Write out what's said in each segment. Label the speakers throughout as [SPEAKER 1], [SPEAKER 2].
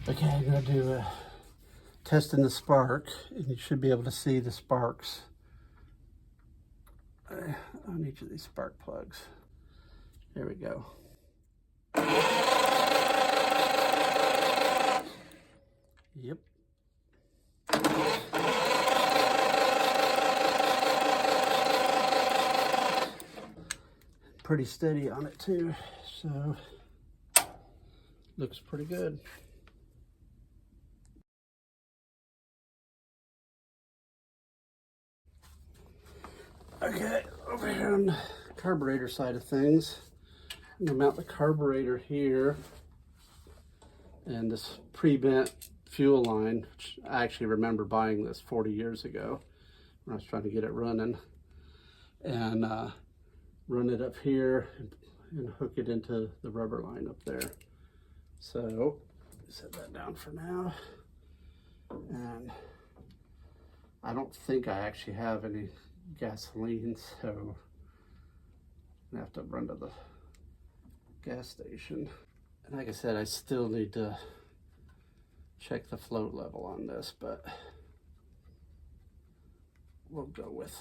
[SPEAKER 1] Okay, I'm gonna do a testing the spark, and you should be able to see the sparks on each of these spark plugs. There we go. Yep. Pretty steady on it too, so looks pretty good. Okay, over here on the carburetor side of things, I'm gonna mount the carburetor here and this pre-bent fuel line, which I actually remember buying this 40 years ago when I was trying to get it running, and run it up here and hook it into the rubber line up there. So set that down for now. And I don't think I actually have any gasoline, so I'm gonna have to run to the gas station. And like I said, I still need to check the float level on this, but we'll go with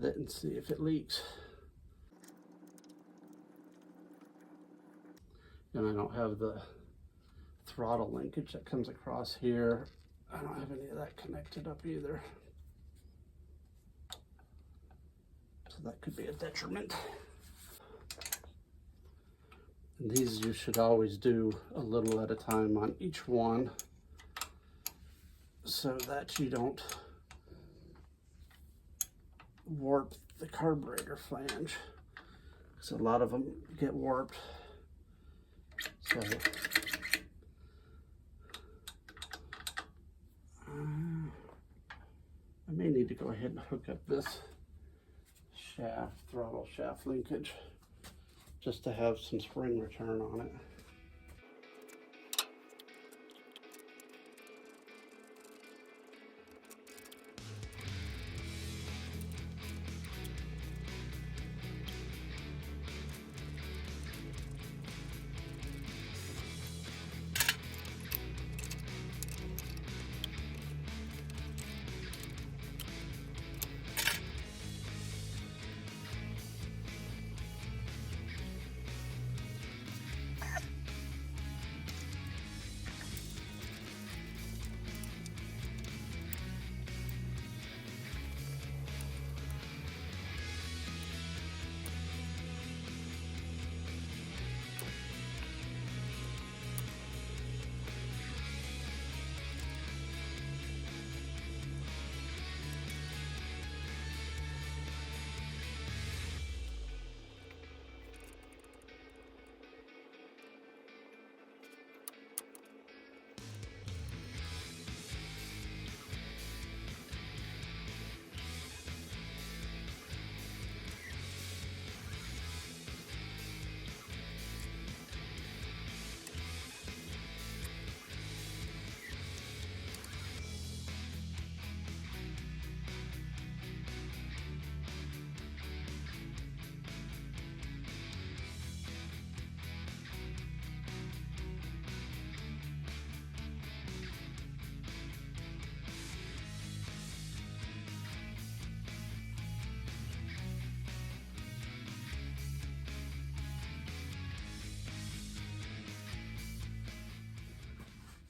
[SPEAKER 1] it and see if it leaks. And I don't have the throttle linkage that comes across here. I don't have any of that connected up either. So that could be a detriment. And these you should always do a little at a time on each one so that you don't warp the carburetor flange, because a lot of them get warped. So I may need to go ahead and hook up this throttle shaft linkage just to have some spring return on it.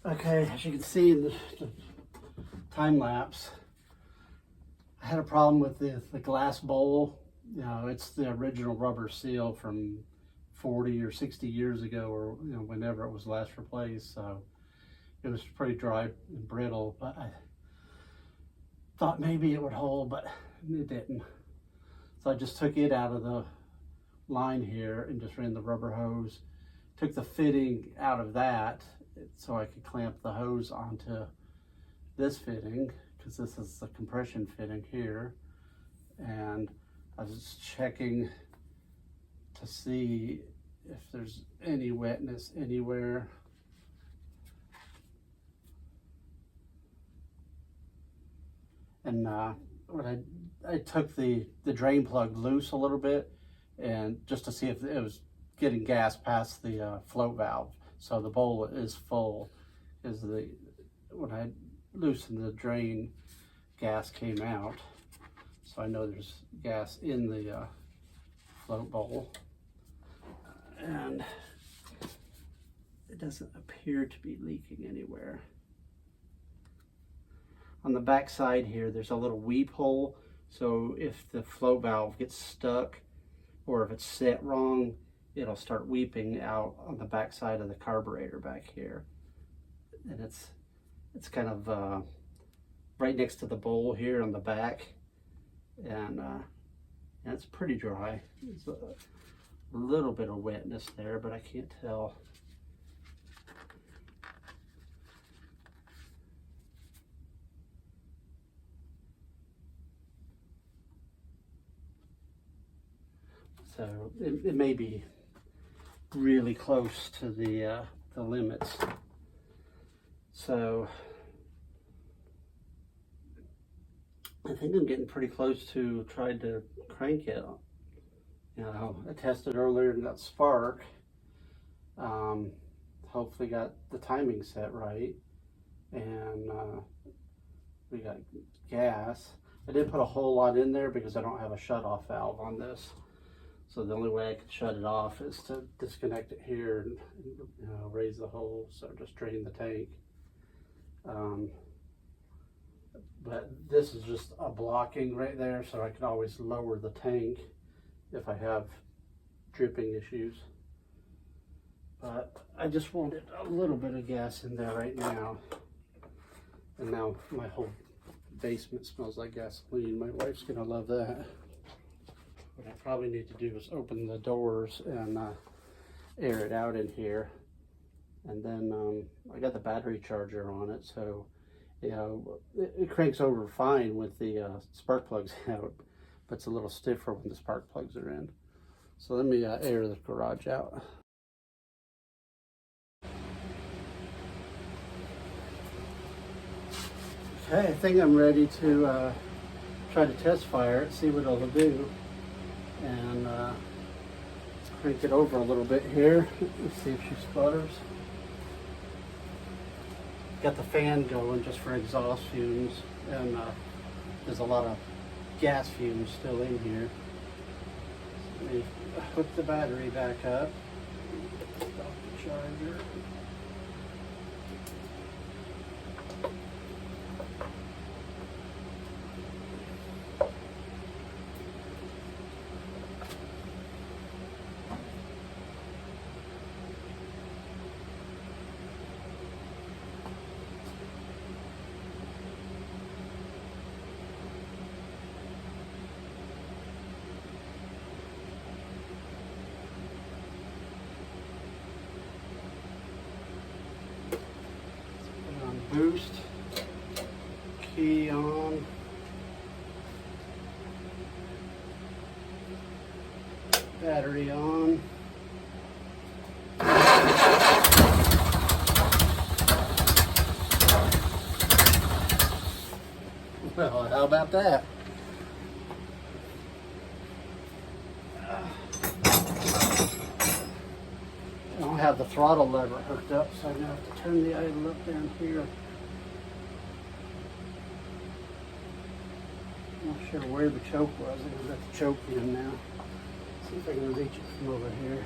[SPEAKER 1] Okay, as you can see in the time lapse, I had a problem with the glass bowl. You know, it's the original rubber seal from 40 or 60 years ago, or whenever it was last replaced. So it was pretty dry and brittle, but I thought maybe it would hold, but it didn't. So I just took it out of the line here and just ran the rubber hose, took the fitting out of that so I could clamp the hose onto this fitting, because this is the compression fitting here. And I was checking to see if there's any wetness anywhere. And what I took the drain plug loose a little bit, and just to see if it was getting gas past the float valve. So the bowl is full. When I loosened the drain, gas came out. So I know there's gas in the float bowl. And it doesn't appear to be leaking anywhere. On the back side here, there's a little weep hole. So if the flow valve gets stuck or if it's set wrong, it'll start weeping out on the back side of the carburetor back here. And it's kind of right next to the bowl here on the back. And it's pretty dry. There's a little bit of wetness there, but I can't tell. So it may be really close to the limits. So I think I'm getting pretty close to trying to crank it. You know, I tested earlier and got spark. Hopefully got the timing set right. And we got gas. I didn't put a whole lot in there because I don't have a shut-off valve on this. So the only way I could shut it off is to disconnect it here and raise the hole, so just drain the tank. But this is just a blocking right there, so I can always lower the tank if I have dripping issues. But I just wanted a little bit of gas in there right now. And now my whole basement smells like gasoline. My wife's gonna love that. What I probably need to do is open the doors and air it out in here. And then I got the battery charger on it, so you know it cranks over fine with the spark plugs out, but it's a little stiffer when the spark plugs are in. So let me air the garage out. Okay, I think I'm ready to try to test fire it, see what it'll do. And crank it over a little bit here. Let's see if she sputters. Got the fan going just for exhaust fumes, and there's a lot of gas fumes still in here. So let me hook the battery back up. Off the charger. Boost, key on, battery on. Well, how about that? I don't have the throttle lever hooked up, so I'm going to have to turn the idle up down here. I'm not sure where the choke was. I'm going to let the choke in now. See if I can reach it from over here.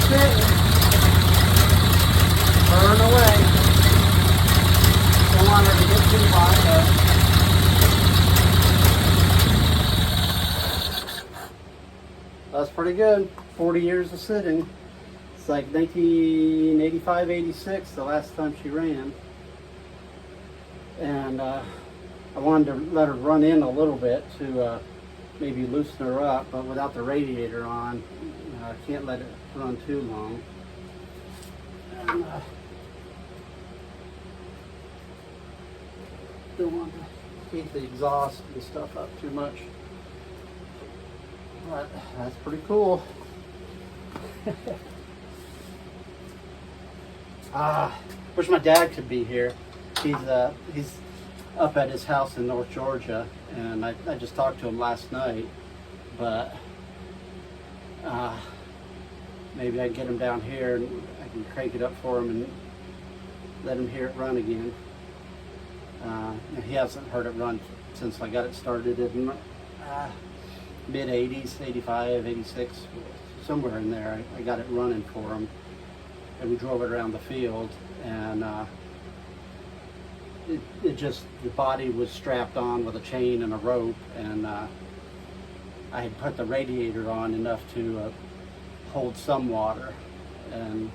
[SPEAKER 1] sitting. Burn away. Don't want her to get too hot though. That's pretty good. 40 years of sitting. It's like 1985, 86, the last time she ran. And I wanted to let her run in a little bit to maybe loosen her up, but without the radiator on, I can't let it run too long. And, don't want to heat the exhaust and stuff up too much. But that's pretty cool. Wish my dad could be here. He's up at his house in North Georgia, and I just talked to him last night, but maybe I can get him down here and I can crank it up for him and let him hear it run again. He hasn't heard it run since I got it started in mid 80s, 85, 86, somewhere in there. I got it running for him, and we drove it around the field, and it just, the body was strapped on with a chain and a rope, and I had put the radiator on enough to hold some water, and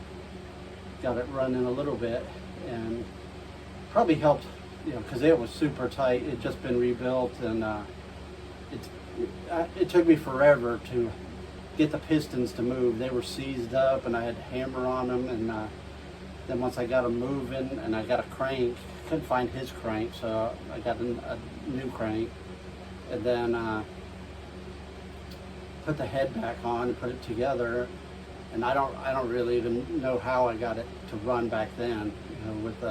[SPEAKER 1] got it running a little bit, and probably helped, you know, because it was super tight. It just been rebuilt, and it took me forever to get the pistons to move. They were seized up, and I had to hammer on them, and then once I got them moving, and I got a crank, couldn't find his crank, so I got a new crank, and then put the head back on and put it together. And I don't really even know how I got it to run back then. You know, with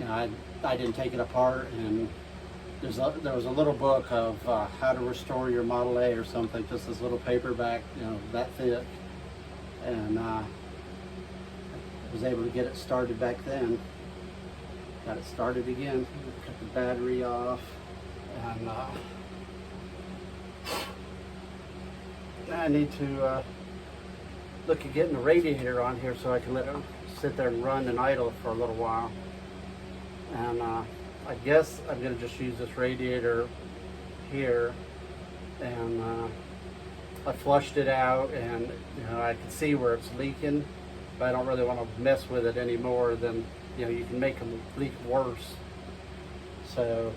[SPEAKER 1] I didn't take it apart, and there was a little book of how to restore your Model A or something, just this little paperback, you know, that thick, and I was able to get it started back then. Got it started again, cut the battery off, and I need to look at getting the radiator on here so I can let it sit there and run and idle for a little while. And I guess I'm going to just use this radiator here, and I flushed it out, and you know, I can see where it's leaking, but I don't really want to mess with it anymore. Then, you know, you can make them leak worse. So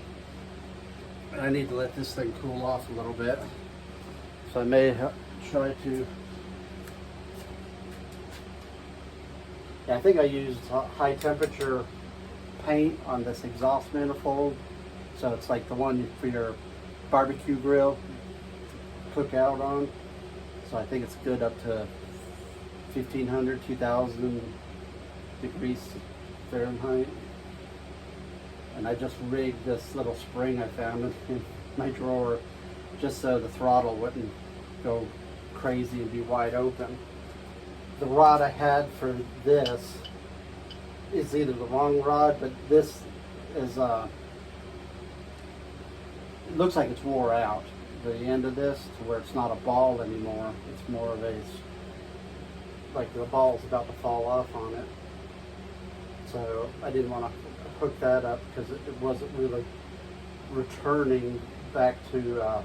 [SPEAKER 1] I need to let this thing cool off a little bit. So I may try to, I think I used high temperature paint on this exhaust manifold. So it's like the one for your barbecue grill cook out on. So I think it's good up to 1500, 2000 degrees Fahrenheit. And I just rigged this little spring I found in my drawer just so the throttle wouldn't go crazy and be wide open. The rod I had for this is either the wrong rod, but this is it looks like it's wore out, the end of this, to where it's not a ball anymore. It's more of a, like the ball's about to fall off on it. So I didn't want to hook that up because it wasn't really returning back to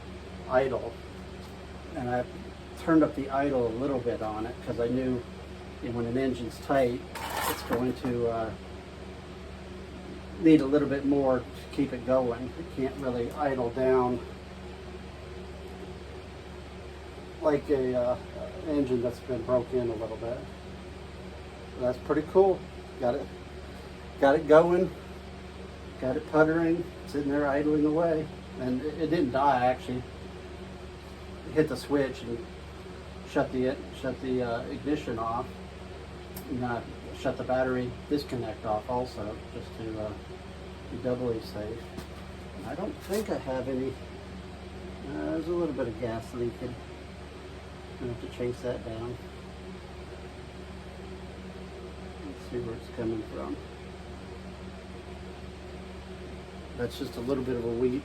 [SPEAKER 1] idle. And I turned up the idle a little bit on it because I knew, you know, when an engine's tight, it's going to need a little bit more to keep it going. It can't really idle down like a engine that's been broke in a little bit. So that's pretty cool. Got it going. Got it puttering, sitting there idling away, and it didn't die actually. Hit the switch and shut the ignition off, and shut the battery disconnect off also, just to be doubly safe. And I don't think I have any. There's a little bit of gas leaking. I have to chase that down. Let's see where it's coming from. That's just a little bit of a weep.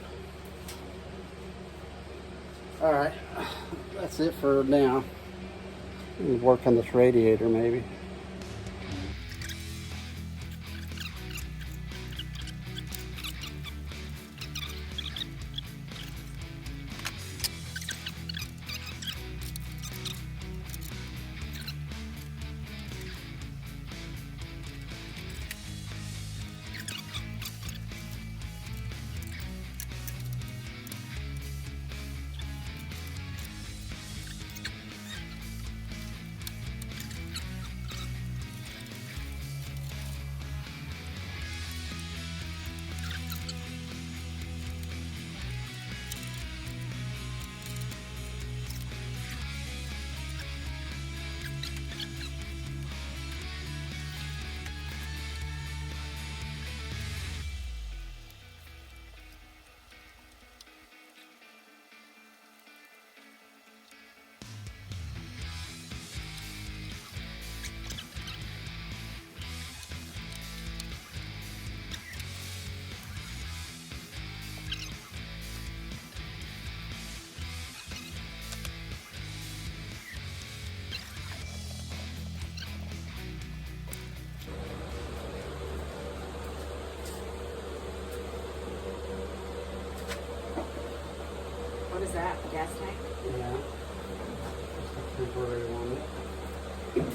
[SPEAKER 1] All right, that's it for now. and work on this radiator maybe.
[SPEAKER 2] What is that? The gas tank?
[SPEAKER 1] Yeah. Just a temporary one.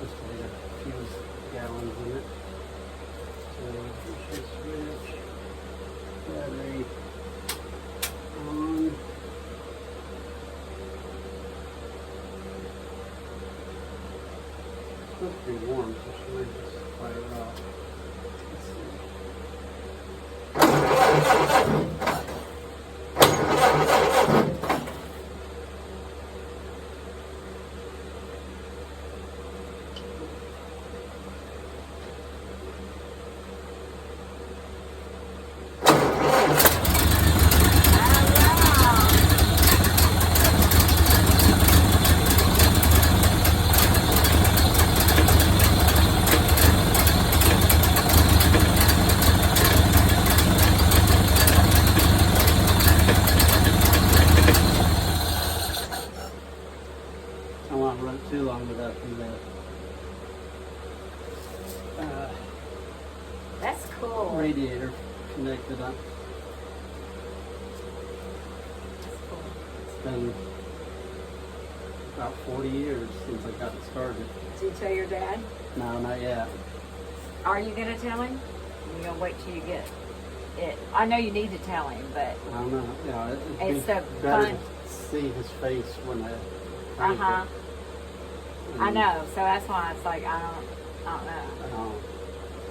[SPEAKER 1] Just to get a few gallons in it. So push the switch. Battery on. It's supposed to be warm, so she might just fire it off. Let's see. I won't run too long without the
[SPEAKER 2] That's cool.
[SPEAKER 1] radiator connected up.
[SPEAKER 2] That's cool.
[SPEAKER 1] It's been about 40 years since I got it started.
[SPEAKER 2] Did you tell your dad?
[SPEAKER 1] No, not yet.
[SPEAKER 2] Are you gonna tell him? You're gonna wait till you get it. I know you need to tell him, but
[SPEAKER 1] I don't know. Yeah,
[SPEAKER 2] It's
[SPEAKER 1] be
[SPEAKER 2] the
[SPEAKER 1] better
[SPEAKER 2] fun-
[SPEAKER 1] to see his face when I crank
[SPEAKER 2] uh-huh.
[SPEAKER 1] it.
[SPEAKER 2] I
[SPEAKER 1] And,
[SPEAKER 2] know. So that's why it's like I don't know.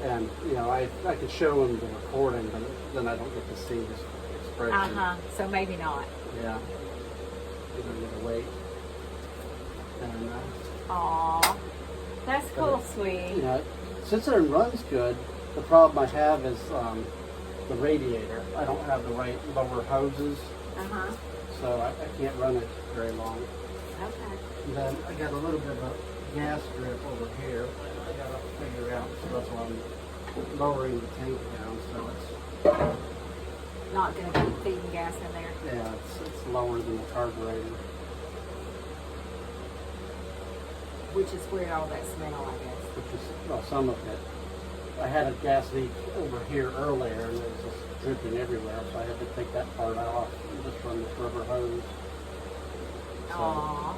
[SPEAKER 1] And you know, I could show him the recording, but then I don't get to see his expression.
[SPEAKER 2] Uh-huh. So maybe not.
[SPEAKER 1] Yeah. You're gonna wait. And
[SPEAKER 2] Aw. That's cool, sweet.
[SPEAKER 1] you know, since it runs good, the problem I have is the radiator. I don't have the right lower hoses,
[SPEAKER 2] Uh-huh.
[SPEAKER 1] so I can't run it very long.
[SPEAKER 2] Okay.
[SPEAKER 1] And then I got a little bit of a gas drip over here. I gotta figure out, so that's why I'm lowering the tank down, so it's
[SPEAKER 2] Not gonna keep feeding gas in there.
[SPEAKER 1] yeah, it's lower than the carburetor.
[SPEAKER 2] Which is where all that smell, I guess.
[SPEAKER 1] Which is well, some of it. I had a gas leak over here earlier, and it was just dripping everywhere, so I had to take that part off and just run this rubber hose. So
[SPEAKER 2] Aw.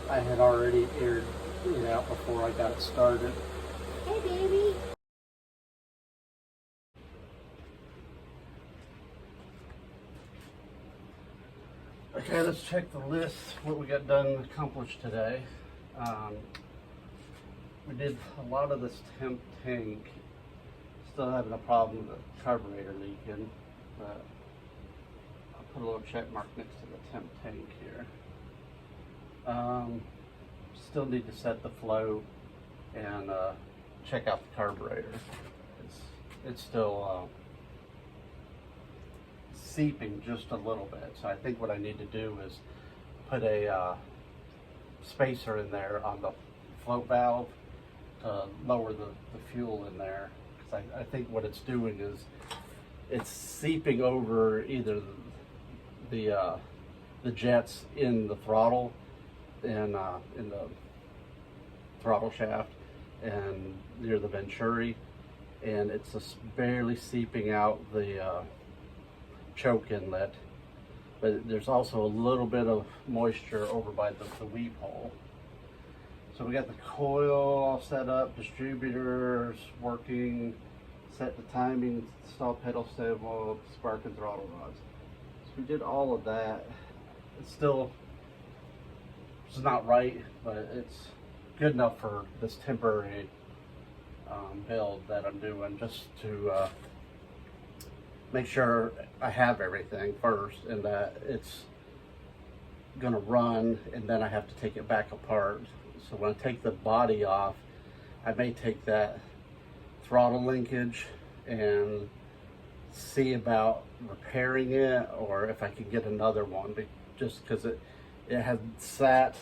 [SPEAKER 1] I had already aired it out before I got it started.
[SPEAKER 2] Hey, baby.
[SPEAKER 1] Okay, let's check the list, what we got done and accomplished today. We did a lot of this temp tank. Still having a problem with the carburetor leaking, but I'll put a little check mark next to the temp tank here. Still need to set the flow and check out the carburetor. It's still seeping just a little bit, so I think what I need to do is put a spacer in there on the float valve to lower the fuel in there, because I think what it's doing is it's seeping over either the jets in the throttle and in the throttle shaft and near the venturi, and it's just barely seeping out the choke inlet. But there's also a little bit of moisture over by the weep hole. So we got the coil all set up, distributors working, set the timing, install pedal stable, spark and throttle rods. So we did all of that. It's not right, but it's good enough for this temporary build that I'm doing, just to make sure I have everything first and that it's gonna run, and then I have to take it back apart. So when I take the body off, I may take that throttle linkage and see about repairing it, or if I can get another one, just because it had sat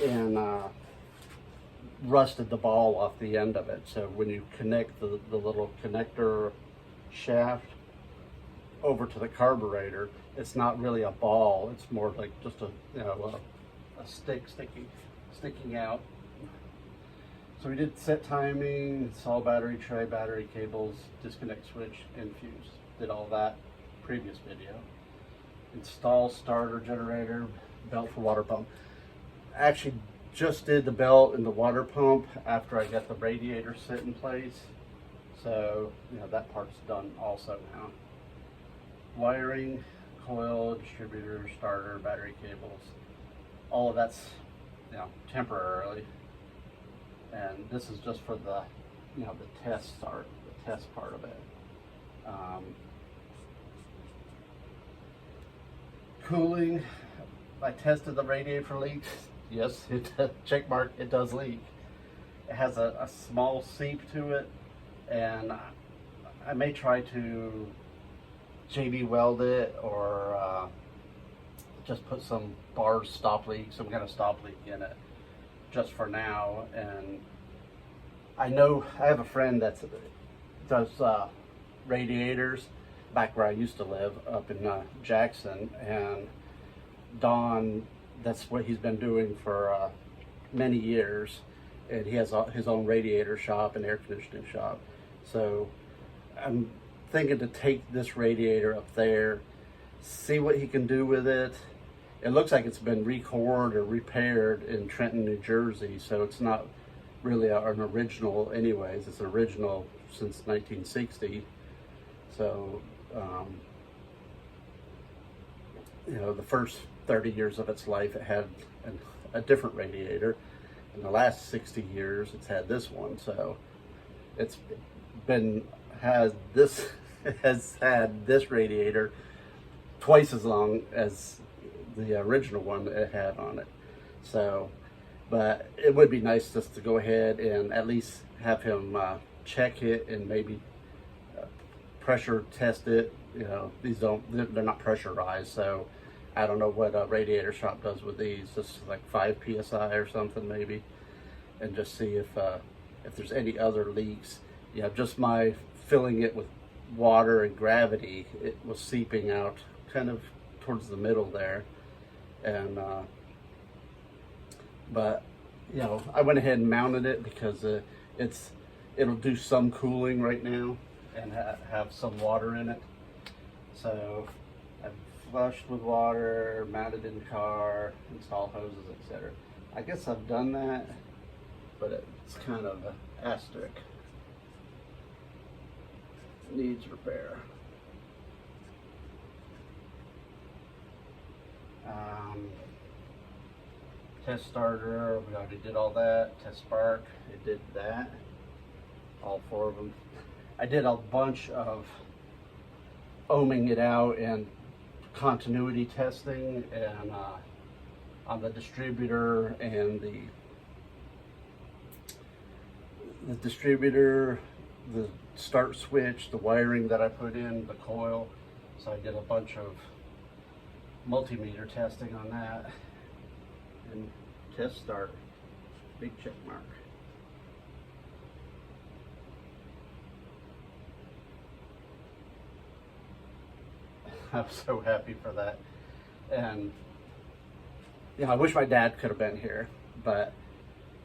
[SPEAKER 1] and rusted the ball off the end of it. So when you connect the little connector shaft over to the carburetor, it's not really a ball, it's more like just a stick sticking out. So we did set timing, install battery tray, battery cables, disconnect switch, and fuse. Did all that previous video. Install starter, generator, belt for water pump. Actually just did the belt and the water pump after I got the radiator set in place. So, that part's done also now. Wiring, coil, distributor, starter, battery cables, all of that's, temporarily. And this is just for the, the test part of it. Cooling, I tested the radiator for leaks. Yes, check mark, it does leak. It has a small seep to it, and I may try to JB weld it, or just put some bars stop leak, some kind of stop leak in it, just for now. And I know I have a friend that does radiators back where I used to live, up in Jackson, and Don, that's what he's been doing for many years, and he has his own radiator shop and air conditioning shop. So I'm thinking to take this radiator up there, see what he can do with it. It looks like it's been recored or repaired in Trenton, New Jersey, so it's not really an original anyways. It's an original since 1960. So, the first 30 years of its life, it had a different radiator. In the last 60 years, it's had this one. So it's has had this radiator twice as long as the original one that it had on it. So, but it would be nice just to go ahead and at least have him check it and maybe pressure test it. They're not pressurized, so I don't know what a radiator shop does with these, just like 5 psi or something maybe, and just see if there's any other leaks. Just my filling it with water and gravity, it was seeping out kind of towards the middle there. And but I went ahead and mounted it because it'll do some cooling right now and have some water in it. So I've flushed with water, mounted in the car, installed hoses, etc. I guess I've done that, but it's kind of an asterisk. Needs repair. Test starter, we already did all that. Test spark, it did that. All 4 of them. I did a bunch of ohming it out and continuity testing, and on the distributor and the distributor, the start switch, the wiring that I put in, the coil. So I did a bunch of multimeter testing on that, and test start. Big check mark. I'm so happy for that. And I wish my dad could have been here, but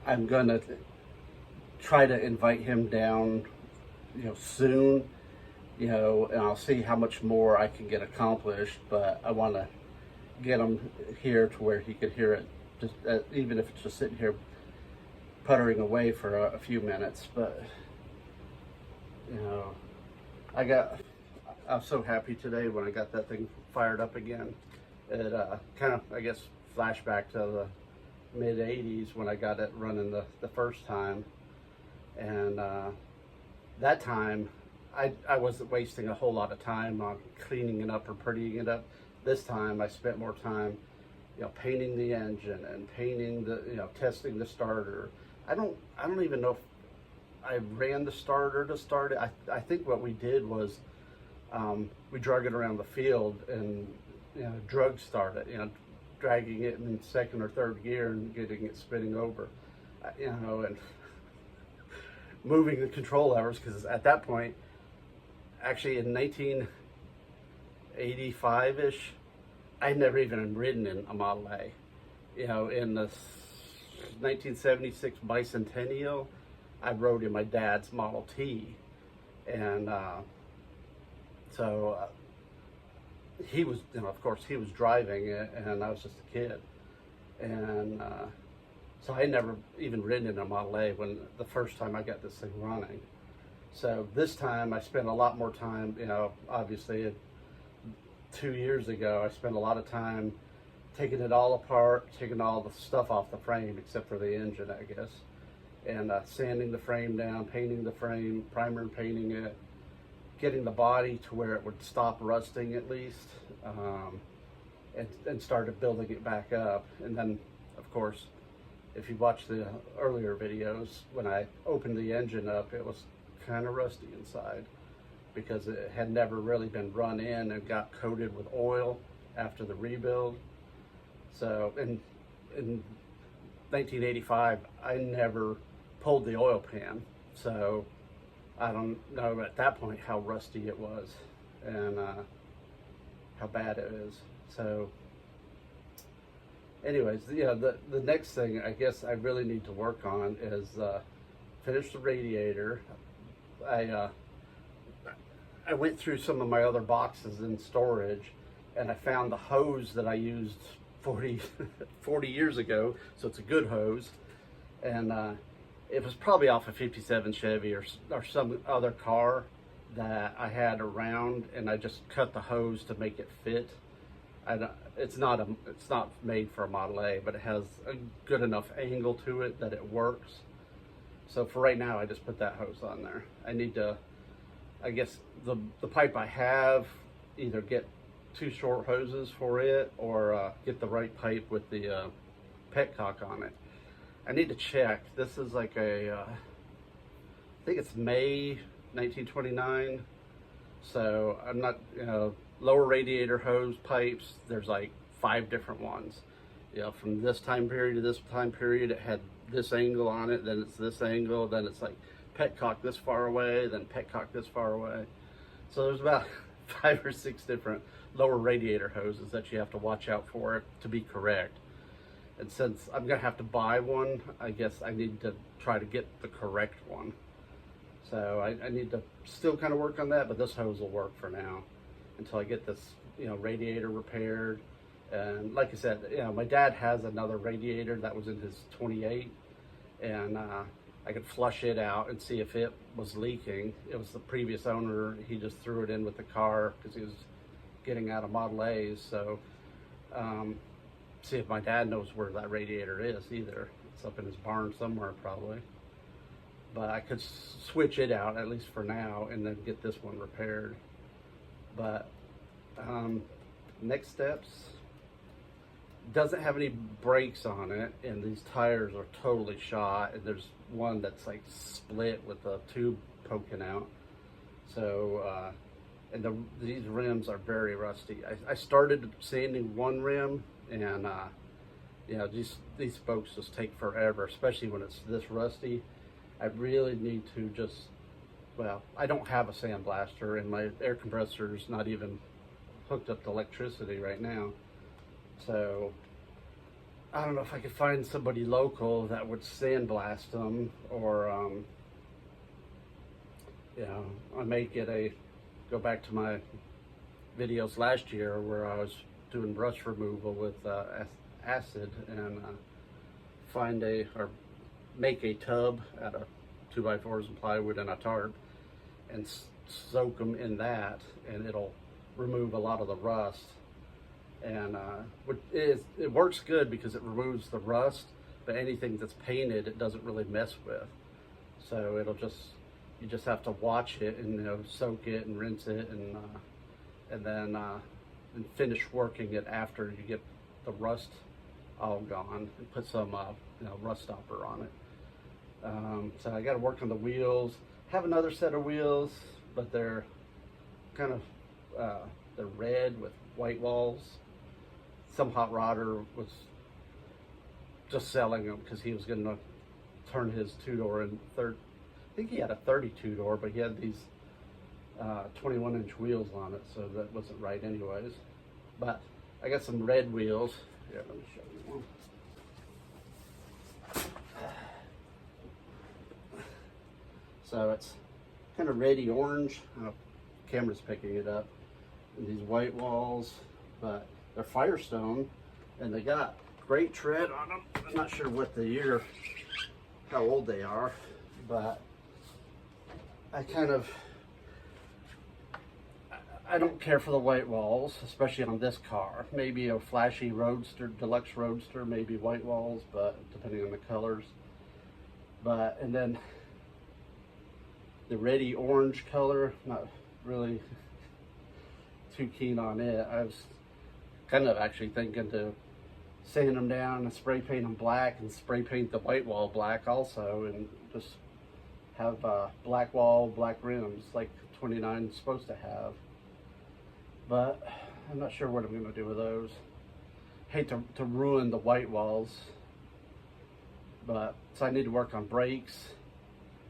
[SPEAKER 1] I'm gonna try to invite him down, soon, and I'll see how much more I can get accomplished, but I want to get him here to where he could hear it, just even if it's just sitting here puttering away for a few minutes. But I was so happy today when I got that thing fired up again. It kind of, I guess, flashback to the mid 80s when I got it running the first time. And that time I wasn't wasting a whole lot of time on cleaning it up or prettying it up. This time I spent more time painting the engine and painting the testing the starter. I don't even know if I ran the starter to start it. I think what we did was we drug it around the field and drug start it, dragging it in second or third gear and getting it spinning over, and moving the control levers, because at that point, actually in 1985-ish, I'd never even ridden in a Model A. In the 1976 Bicentennial, I rode in my dad's Model T, and so he was, of course, he was driving it, and I was just a kid, and so I never even ridden in a Model A when the first time I got this thing running. So this time I spent a lot more time, obviously 2 years ago, I spent a lot of time taking it all apart, taking all the stuff off the frame except for the engine, I guess, and sanding the frame down, painting the frame, primer and painting it, getting the body to where it would stop rusting at least, and started building it back up. And then, of course, if you watch the earlier videos, when I opened the engine up, it was kind of rusty inside because it had never really been run in and got coated with oil after the rebuild. So in 1985, I never pulled the oil pan, so I don't know at that point how rusty it was and how bad it is. So anyways, the next thing I guess I really need to work on is finish the radiator. I went through some of my other boxes in storage, and I found the hose that I used 40 years ago, so it's a good hose, and it was probably off a 57 Chevy or some other car that I had around, and I just cut the hose to make it fit. It's not made for a Model A, but it has a good enough angle to it that it works. So for right now, I just put that hose on there. I need to, I guess, the pipe I have, either get 2 short hoses for it or get the right pipe with the petcock on it. I need to check. This is like I think it's May 1929. So I'm not, lower radiator hose pipes, there's like 5 different ones. From this time period to this time period, it had this angle on it, then it's this angle, then it's like petcock this far away, then petcock this far away. So there's about 5 or 6 different lower radiator hoses that you have to watch out for it to be correct. And since I'm gonna have to buy one, I guess I need to try to get the correct one. So I need to still kind of work on that, but this hose will work for now until I get this, radiator repaired. And like I said, my dad has another radiator that was in his 28, and I could flush it out and see if it was leaking. It was the previous owner. He just threw it in with the car because he was getting out of Model A's. So see if my dad knows where that radiator is either. It's up in his barn somewhere probably. But I could switch it out, at least for now, and then get this one repaired. But next steps, doesn't have any brakes on it, and these tires are totally shot, and there's one that's like split with the tube poking out. So and these rims are very rusty. I started sanding one rim, and you know, these spokes just take forever, especially when it's this rusty. I really need to just, well, I don't have a sandblaster, and my air compressor's not even hooked up to electricity right now. So I don't know if I could find somebody local that would sandblast them, or you know, I may go back to my videos last year where I was doing brush removal with acid, and or make a tub out of 2x4s and plywood and a tarp, and soak them in that, and it'll remove a lot of the rust. And it works good because it removes the rust, but anything that's painted, it doesn't really mess with. So you just have to watch it, and, you know, soak it and rinse it, and then finish working it after you get the rust all gone, and put some you know, rust stopper on it. So I got to work on the wheels. Have another set of wheels, but they're kind of they're red with white walls. Some hot rodder was just selling them because he was going to turn his two-door in I think he had a 32 door, but he had these 21-inch wheels on it, so that wasn't right anyways. But I got some red wheels. Here, let me show you one. So it's kind of reddy orange. I don't know if the camera's picking it up. And these white walls, but they're Firestone, and they got great tread on them. I'm not sure what the year, how old they are, but I don't care for the white walls, especially on this car. Maybe a flashy roadster, deluxe roadster, maybe white walls, but depending on the colors. And then the reddy orange color, not really too keen on it. I was kind of actually thinking to sand them down and spray paint them black, and spray paint the white wall black also, and just have black wall, black rims like 29 is supposed to have. But I'm not sure what I'm going to do with those. Hate to ruin the white walls, but so I need to work on brakes.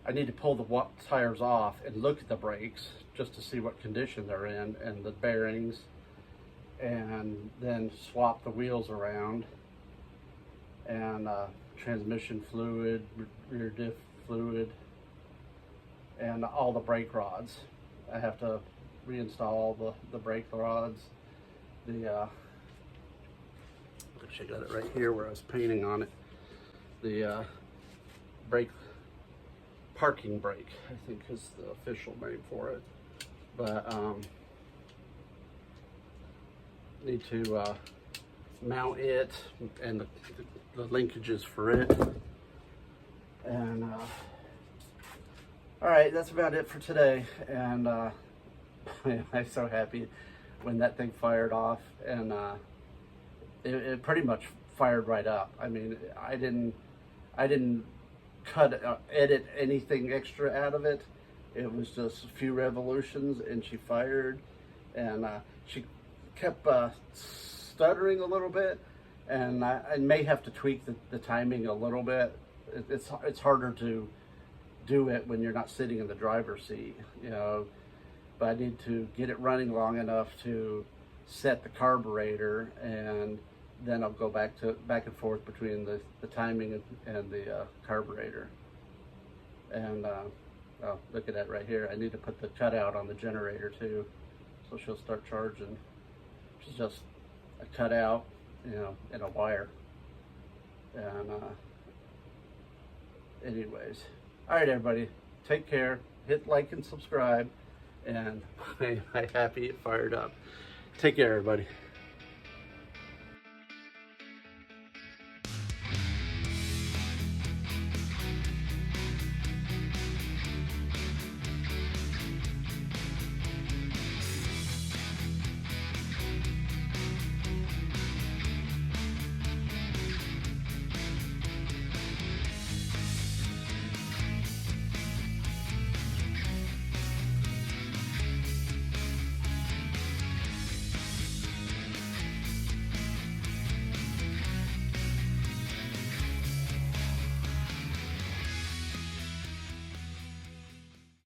[SPEAKER 1] I need to pull the tires off and look at the brakes just to see what condition they're in, and the bearings, and then swap the wheels around, and transmission fluid, rear diff fluid, and all the brake rods. I have to reinstall the brake rods. Actually got it right here where I was painting on it. The parking brake, I think, is the official name for it. But need to mount it and the linkages for it. And all right, that's about it for today. And I'm so happy when that thing fired off, and it pretty much fired right up. I mean, I didn't edit anything extra out of it. It was just a few revolutions, and she fired, and she kept stuttering a little bit, and I may have to tweak the timing a little bit. It's harder to do it when you're not sitting in the driver's seat, you know. But I need to get it running long enough to set the carburetor, and then I'll go back and forth between the timing and the carburetor. And oh, look at that right here. I need to put the cutout on the generator too, so she'll start charging. Which is just a cutout, you know, and a wire. And anyways, all right, everybody, take care. Hit like and subscribe. And I'm happy it fired up. Take care, everybody.